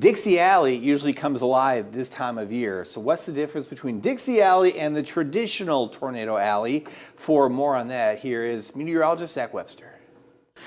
Dixie Alley usually comes alive this time of year. So what's the difference between Dixie Alley and the traditional tornado alley? For more on that, here is meteorologist Zack Webster.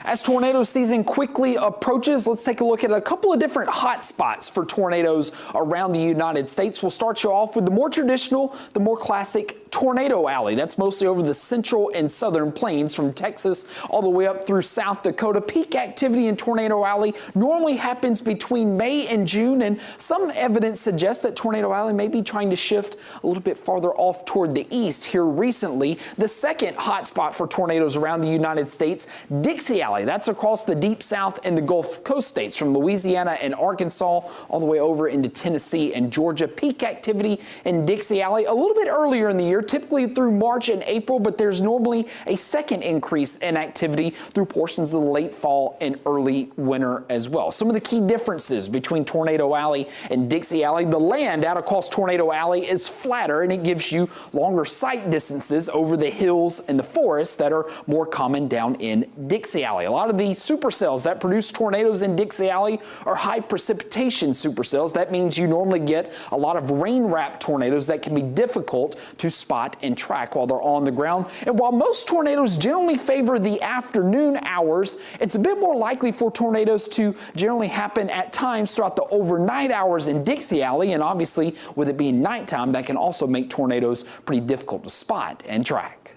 As tornado season quickly approaches, let's take a look at a couple of different hot spots for tornadoes around the United States. We'll start you off with the more traditional, the more classic tornado alley. That's mostly over the central and southern plains from Texas all the way up through South Dakota. Peak activity in Tornado Alley normally happens between May and June, and some evidence suggests that Tornado Alley may be trying to shift a little bit farther off toward the east here recently. The second hot spot for tornadoes around the United States, Dixie Alley. That's across the deep south and the Gulf Coast states from Louisiana and Arkansas all the way over into Tennessee and Georgia. Peak activity in Dixie Alley a little bit earlier in the year, typically through March and April, but there's normally a second increase in activity through portions of the late fall and early winter as well. Some of the key differences between Tornado Alley and Dixie Alley: the land out across Tornado Alley is flatter and it gives you longer sight distances over the hills and the forests that are more common down in Dixie Alley. A lot of the supercells that produce tornadoes in Dixie Alley are high precipitation supercells. That means you normally get a lot of rain-wrapped tornadoes that can be difficult to spot and track while they're on the ground. And while most tornadoes generally favor the afternoon hours, it's a bit more likely for tornadoes to generally happen at times throughout the overnight hours in Dixie Alley. And obviously, with it being nighttime, that can also make tornadoes pretty difficult to spot and track.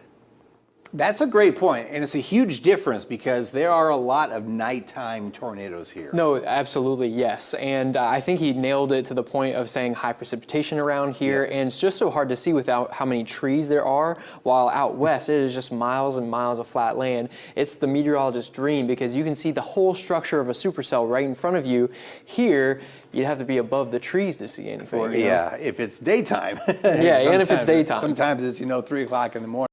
That's a great point, and it's a huge difference because there are a lot of nighttime tornadoes here. No, absolutely, yes. And I think he nailed it to the point of saying high precipitation around here, and it's just so hard to see without how many trees there are, while out west it is just miles and miles of flat land. It's the meteorologist's dream because you can see the whole structure of a supercell right in front of you. Here, you'd have to be above the trees to see anything. Yeah, if it's daytime. Yeah, and if it's daytime. Sometimes it's, 3 o'clock in the morning.